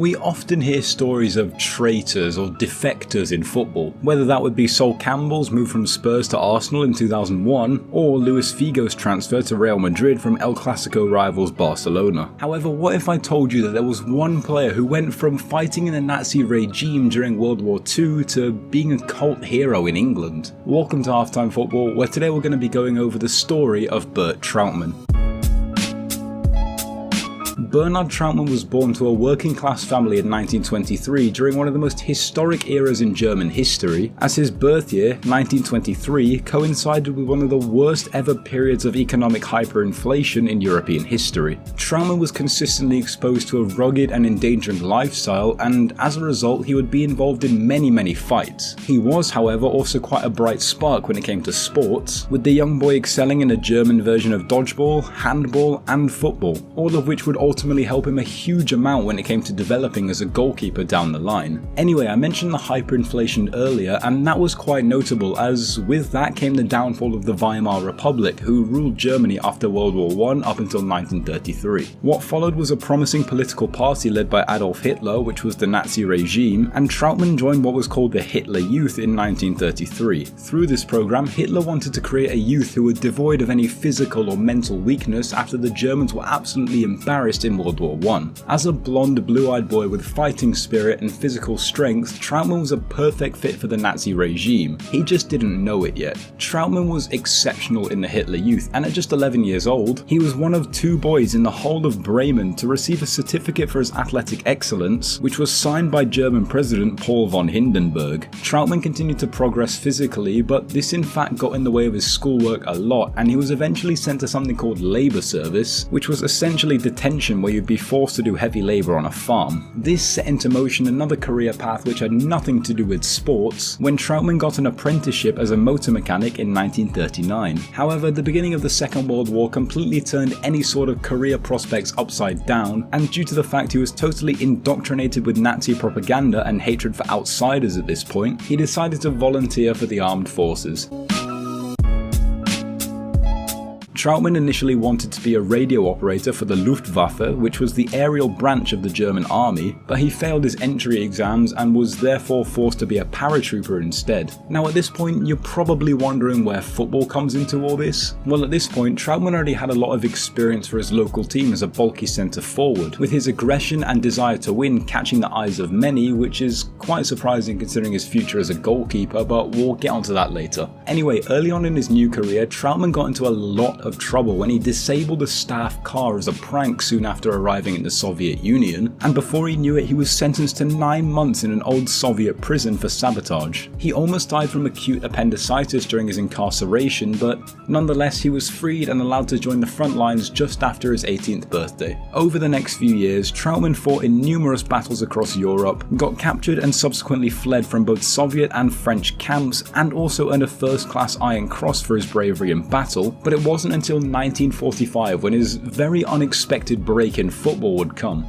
We often hear stories of traitors or defectors in football, whether that would be Sol Campbell's move from Spurs to Arsenal in 2001, or Luis Figo's transfer to Real Madrid from El Clasico rivals Barcelona. However, what if I told you that there was one player who went from fighting in the Nazi regime during World War II to being a cult hero in England? Welcome to Halftime Football, where today we're going to be going over the story of Bert Trautmann. Bernard Trautmann was born to a working-class family in 1923 during one of the most historic eras in German history, as his birth year, 1923, coincided with one of the worst ever periods of economic hyperinflation in European history. Trautmann was consistently exposed to a rugged and endangering lifestyle, and as a result he would be involved in many fights. He was, however, also quite a bright spark when it came to sports, with the young boy excelling in a German version of dodgeball, handball and football, all of which would ultimately help him a huge amount when it came to developing as a goalkeeper down the line. Anyway, I mentioned the hyperinflation earlier, and that was quite notable, as with that came the downfall of the Weimar Republic, who ruled Germany after World War I up until 1933. What followed was a promising political party led by Adolf Hitler, which was the Nazi regime, and Trautmann joined what was called the Hitler Youth in 1933. Through this program, Hitler wanted to create a youth who were devoid of any physical or mental weakness after the Germans were absolutely embarrassed in World War I. As a blonde, blue-eyed boy with fighting spirit and physical strength, Trautmann was a perfect fit for the Nazi regime. He just didn't know it yet. Trautmann was exceptional in the Hitler Youth, and at just 11 years old, he was one of 2 boys in the whole of Bremen to receive a certificate for his athletic excellence, which was signed by German President Paul von Hindenburg. Trautmann continued to progress physically, but this in fact got in the way of his schoolwork a lot, and he was eventually sent to something called labor service, which was essentially detention where you'd be forced to do heavy labour on a farm. This set into motion another career path which had nothing to do with sports, when Trautmann got an apprenticeship as a motor mechanic in 1939. However, the beginning of the Second World War completely turned any sort of career prospects upside down, and due to the fact he was totally indoctrinated with Nazi propaganda and hatred for outsiders at this point, he decided to volunteer for the armed forces. Trautmann initially wanted to be a radio operator for the Luftwaffe, which was the aerial branch of the German army, but he failed his entry exams and was therefore forced to be a paratrooper instead. Now at this point, you're probably wondering where football comes into all this. Well, at this point, Trautmann already had a lot of experience for his local team as a bulky centre forward, with his aggression and desire to win catching the eyes of many, which is quite surprising considering his future as a goalkeeper, but we'll get onto that later. Anyway, early on in his new career, Trautmann got into a lot of trouble when he disabled a staff car as a prank soon after arriving in the Soviet Union, and before he knew it he was sentenced to 9 months in an old Soviet prison for sabotage. He almost died from acute appendicitis during his incarceration, but nonetheless he was freed and allowed to join the front lines just after his 18th birthday. Over the next few years, Trautmann fought in numerous battles across Europe, got captured and subsequently fled from both Soviet and French camps, and also earned a first-class Iron Cross for his bravery in battle, but it wasn't until 1945 when his very unexpected break in football would come.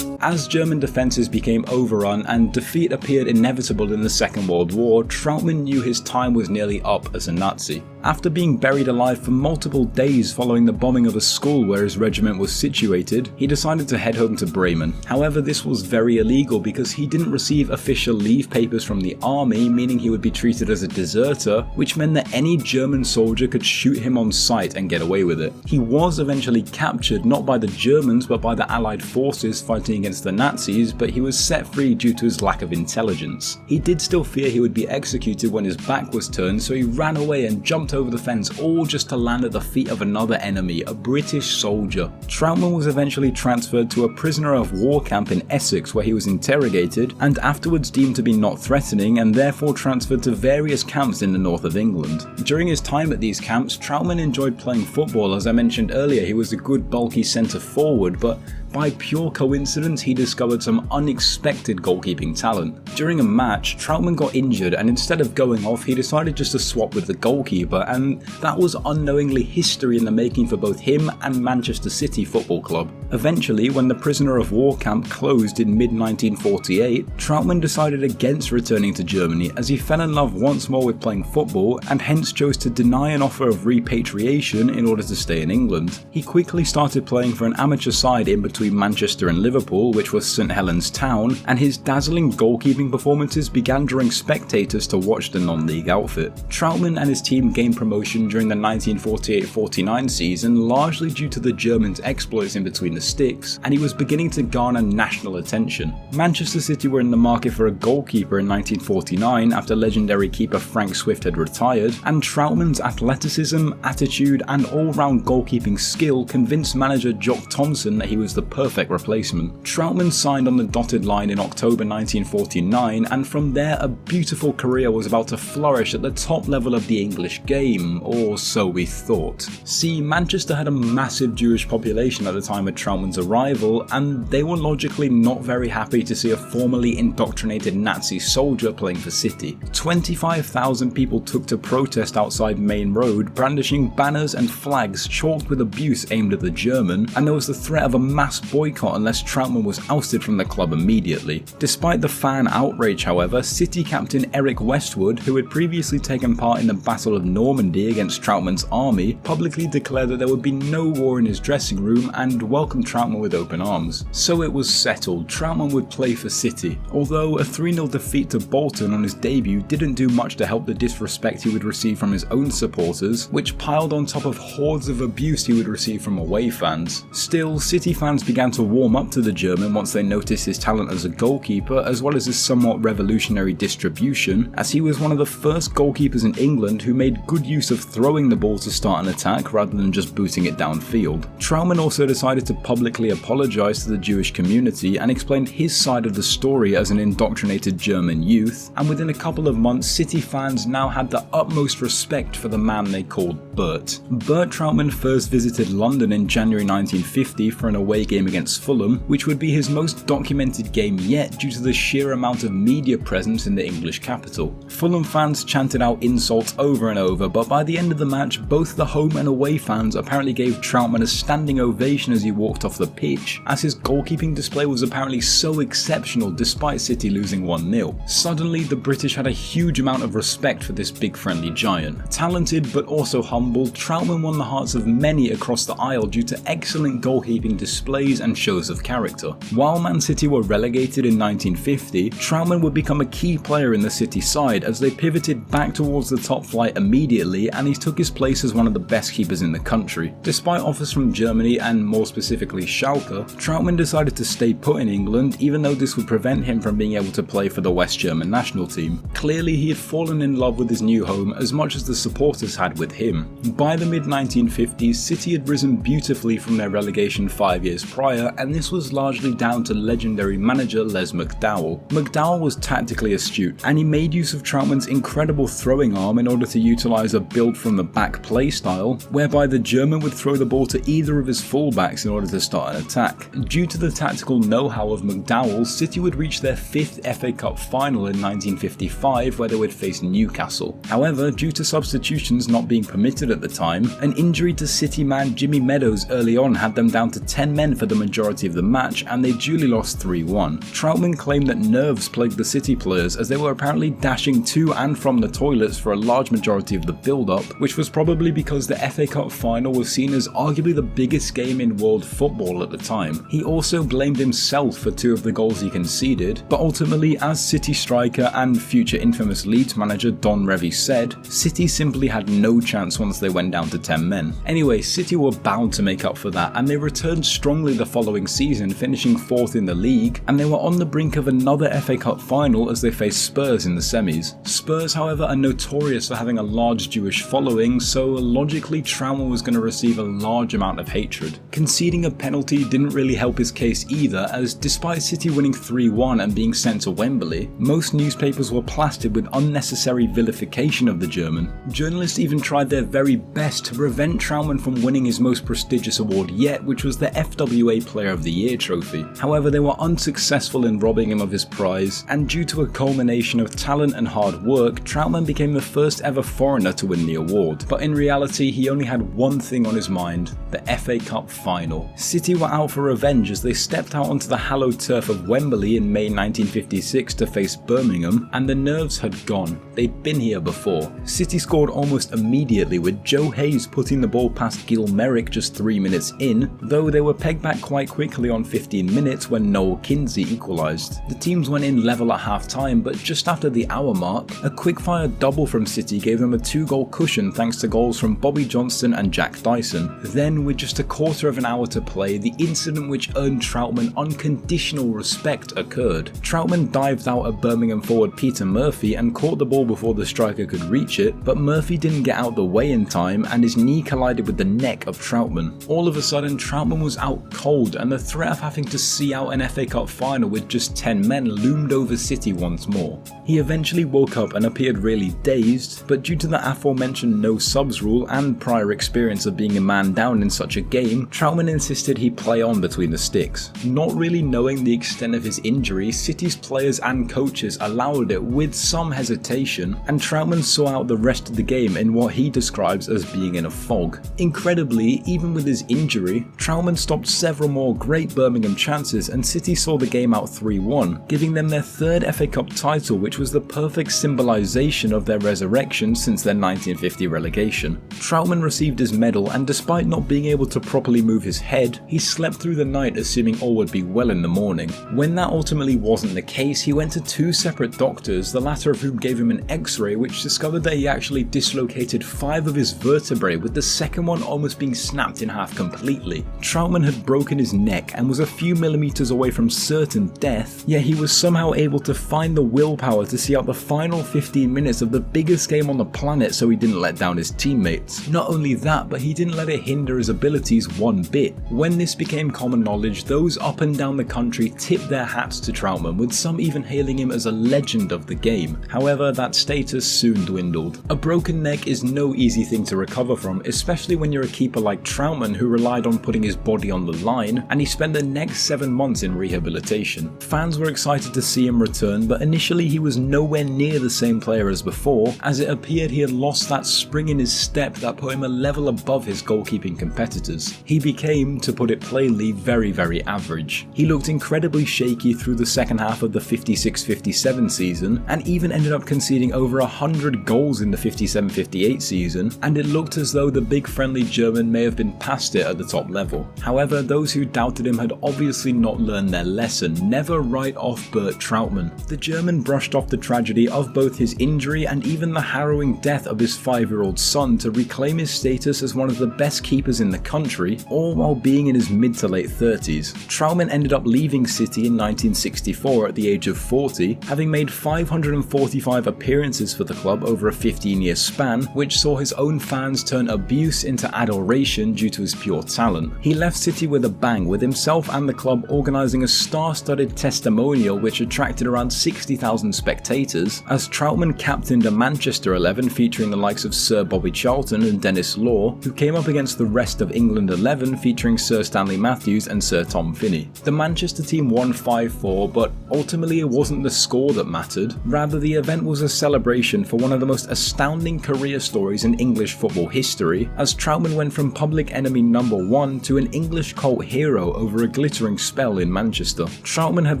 As German defences became overrun and defeat appeared inevitable in the Second World War, Trautmann knew his time was nearly up as a Nazi. After being buried alive for multiple days following the bombing of a school where his regiment was situated, he decided to head home to Bremen. However, this was very illegal because he didn't receive official leave papers from the army, meaning he would be treated as a deserter, which meant that any German soldier could shoot him on sight and get away with it. He was eventually captured not by the Germans but by the Allied forces fighting against the Nazis, but he was set free due to his lack of intelligence. He did still fear he would be executed when his back was turned, so he ran away and jumped over the fence, all just to land at the feet of another enemy, a British soldier. Trautmann was eventually transferred to a prisoner of war camp in Essex where he was interrogated and afterwards deemed to be not threatening, and therefore transferred to various camps in the north of England. During his time at these camps, Trautmann enjoyed playing football. As I mentioned earlier, he was a good bulky centre forward, but by pure coincidence, he discovered some unexpected goalkeeping talent. During a match, Trautmann got injured, and instead of going off, he decided just to swap with the goalkeeper, and that was unknowingly history in the making for both him and Manchester City Football Club. Eventually, when the prisoner of war camp closed in mid-1948, Trautmann decided against returning to Germany as he fell in love once more with playing football and hence chose to deny an offer of repatriation in order to stay in England. He quickly started playing for an amateur side in between Manchester and Liverpool, which was St Helens Town, and his dazzling goalkeeping performances began drawing spectators to watch the non-league outfit. Trautmann and his team gained promotion during the 1948-49 season largely due to the Germans' exploits in between the sticks, and he was beginning to garner national attention. Manchester City were in the market for a goalkeeper in 1949 after legendary keeper Frank Swift had retired, and Trautmann's athleticism, attitude and all-round goalkeeping skill convinced manager Jock Thompson that he was the perfect replacement. Trautmann signed on the dotted line in October 1949, and from there a beautiful career was about to flourish at the top level of the English game, or so we thought. See, Manchester had a massive Jewish population at the time of Trautmann's arrival, and they were logically not very happy to see a formerly indoctrinated Nazi soldier playing for City. 25,000 people took to protest outside Main Road, brandishing banners and flags chalked with abuse aimed at the German, and there was the threat of a mass boycott unless Trautmann was ousted from the club immediately. Despite the fan outrage, however, City captain Eric Westwood, who had previously taken part in the Battle of Normandy against Trautmann's army, publicly declared that there would be no war in his dressing room and welcomed Trautmann with open arms. So it was settled, Trautmann would play for City, although a 3-0 defeat to Bolton on his debut didn't do much to help the disrespect he would receive from his own supporters, which piled on top of hordes of abuse he would receive from away fans. Still, City fans began to warm up to the German once they noticed his talent as a goalkeeper as well as his somewhat revolutionary distribution, as he was one of the first goalkeepers in England who made good use of throwing the ball to start an attack rather than just booting it downfield. Trautmann also decided to publicly apologise to the Jewish community and explained his side of the story as an indoctrinated German youth, and within a couple of months City fans now had the utmost respect for the man they called Bert. Bert Trautmann first visited London in January 1950 for an away game against Fulham, which would be his most documented game yet due to the sheer amount of media presence in the English capital. Fulham fans chanted out insults over and over, but by the end of the match both the home and away fans apparently gave Trautmann a standing ovation as he walked off the pitch, as his goalkeeping display was apparently so exceptional despite City losing 1-0. Suddenly the British had a huge amount of respect for this big friendly giant. Talented but also humble, Trautmann won the hearts of many across the aisle due to excellent goalkeeping displays and shows of character. While Man City were relegated in 1950, Trautmann would become a key player in the City side as they pivoted back towards the top flight immediately, and he took his place as one of the best keepers in the country. Despite offers from Germany and more specifically Schalke, Trautmann decided to stay put in England, even though this would prevent him from being able to play for the West German national team. Clearly he had fallen in love with his new home as much as the supporters had with him. By the mid-1950s, City had risen beautifully from their relegation 5 years prior, and this was largely down to legendary manager Les McDowell. McDowell was tactically astute, and he made use of Trautmann's incredible throwing arm in order to utilise a build from the back play style, whereby the German would throw the ball to either of his fullbacks in order to start an attack. Due to the tactical know-how of McDowell, City would reach their 5th FA Cup final in 1955 where they would face Newcastle. However, due to substitutions not being permitted at the time, an injury to City man Jimmy Meadows early on had them down to 10 men for the majority of the match, and they duly lost 3-1. Trautmann claimed that nerves plagued the City players as they were apparently dashing to and from the toilets for a large majority of the build-up, which was probably because the FA Cup final was seen as arguably the biggest game in world football at the time. He also blamed himself for 2 of the goals he conceded, but ultimately, as City striker and future infamous Leeds manager Don Revie said, City simply had no chance once they went down to 10 men. Anyway, City were bound to make up for that, and they returned strongly the following season, finishing 4th in the league, and they were on the brink of another FA Cup final as they faced Spurs in the semis. Spurs, however, are notorious for having a large Jewish following, so logically Trautmann was going to receive a large amount of hatred. Conceding a penalty didn't really help his case either, as despite City winning 3-1 and being sent to Wembley, most newspapers were plastered with unnecessary vilification of the German. Journalists even tried their very best to prevent Trautmann from winning his most prestigious award yet, which was the FWA Player of the Year trophy. However, they were unsuccessful in robbing him of his prize, and due to a culmination of talent and hard work, Trautmann became the first ever foreigner to win the award. But in reality, he only had one thing on his mind: the FA Cup final. City were out for revenge as they stepped out onto the hallowed turf of Wembley in May 1956 to face Birmingham, and the nerves had gone. They'd been here before. City scored almost immediately, with Joe Hayes putting the ball past Gil Merrick just 3 minutes in, though they were pegged back quite quickly on 15 minutes when Noel Kinsey equalised. The teams went in level at half time, but just after the hour mark, a quick-fire double from City gave them a 2-goal cushion thanks to goals from Bobby Johnston and Jack Dyson. Then, with just a quarter of an hour to play, the incident which earned Trautmann unconditional respect occurred. Trautmann dived out at Birmingham forward Peter Murphy and caught the ball before the striker could reach it, but Murphy didn't get out the way in time and his knee collided with the neck of Trautmann. All of a sudden, Trautmann was out cold, and the threat of having to see out an FA Cup final with just 10 men loomed over City once more. He eventually woke up and appeared really dazed, but due to the aforementioned no subs rule and prior experience of being a man down in such a game, Trautmann insisted he play on between the sticks. Not really knowing the extent of his injury, City's players and coaches allowed it with some hesitation, and Trautmann saw out the rest of the game in what he describes as being in a fog. Incredibly, even with his injury, Trautmann stopped several more great Birmingham chances and City saw the game out 3-1, giving them their third FA Cup title, which was the perfect symbolisation of their resurrection since their 1950 relegation. Trautmann received his medal, and despite not being able to properly move his head, he slept through the night assuming all would be well in the morning. When that ultimately wasn't the case, he went to 2 separate doctors, the latter of whom gave him an x-ray which discovered that he actually dislocated 5 of his vertebrae, with the second one almost being snapped in half completely. Trautmann had broken his neck and was a few millimeters away from certain death, yet he was somehow able to find the willpower to see out the final 15 minutes of the biggest game on the planet so he didn't let down his teammates. Not only that, but he didn't let it hinder his abilities one bit. When this became common knowledge, those up and down the country tipped their hats to Trautmann, with some even hailing him as a legend of the game. However, that status soon dwindled. A broken neck is no easy thing to recover from, especially when you're a keeper like Trautmann who relied on putting his body on the line, and he spent the next 7 months in rehabilitation. Fans were excited to see him return, but initially he was nowhere near the same player as before, as it appeared he had lost that spring in his step that put him a level above his goalkeeping competitors. He became, to put it plainly, very average. He looked incredibly shaky through the second half of the 56-57 season, and even ended up conceding over 100 goals in the 57-58 season, and it looked as though the big friendly German may have been past it at the top level. However, those who doubted him had obviously not learned their lesson: never write off Bert Trautmann. The German brushed off the tragedy of both his injury and even the harrowing death of his 5-year-old son to reclaim his status as one of the best keepers in the country, all while being in his mid to late 30s. Trautmann ended up leaving City in 1964 at the age of 40, having made 545 appearances for the club over a 15-year span, which saw his own fans turn abuse into adoration due to his pure talent. He left City with a bang, with himself and the club organising a star-studded testimonial which attracted around 60,000 spectators, as Trautmann captained a Manchester 11 featuring the likes of Sir Bobby Charlton and Dennis Law, who came up against the rest of England 11 featuring Sir Stanley Matthews and Sir Tom Finney. The Manchester team won 5-4, but ultimately it wasn't the score that mattered. Rather, the event was a celebration for one of the most astounding career stories in English football history, as Trautmann went from public enemy number 1 to an English cult hero over a glittering spell in Manchester. Trautmann had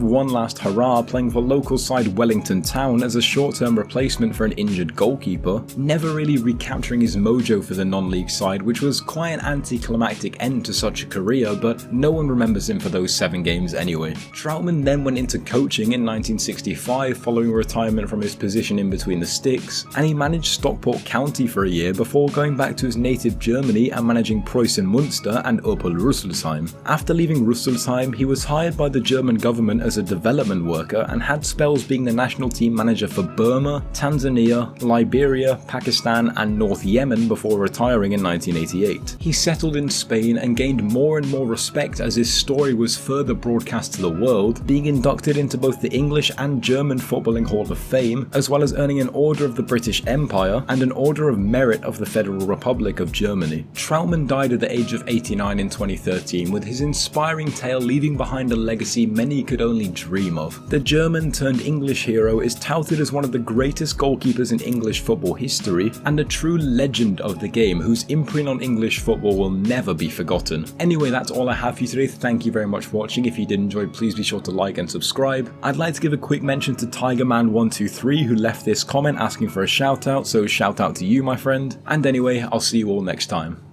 one last hurrah playing for local side Wellington Town as a short-term replacement for an injured goalkeeper, never really recapturing his mojo for the non-league side, which was quite an anticlimactic end to such a career, but no one remembers him for those 7 games anyway. Trautmann then went into coaching in 1965 following retirement from his position in between the sticks, and he managed Stockport County for a year before going back to his native Germany and managing Preußen Münster and Opel Rüsselsheim. After leaving Rüsselsheim, he was hired by the German government as a development worker and had spells being the national team manager for Burma, Tanzania, Liberia, Pakistan and North Yemen before retiring in 1988. He settled in Spain and gained more and more respect as his story was further broadcast to the world, being inducted into both the English and German Footballing Hall of Fame, as well as earning an Order of the British Empire and an Order of Merit of the Federal Republic of Germany. Trautmann died at the age of 89 in 2013, with his inspiring tale leaving behind a legacy many could only dream of. The German turned English hero is touted as one of the greatest goalkeepers in English football history and a true legend of the game whose imprint on English football will never be forgotten. Anyway, that's all I have for you today. Thank you very much for watching. If you did enjoy, please be sure to like and subscribe. I'd like to give a quick mention to Tigerman123 who left this comment asking for a shout out, so shout out to you, my friend. And anyway, I'll see you all next time.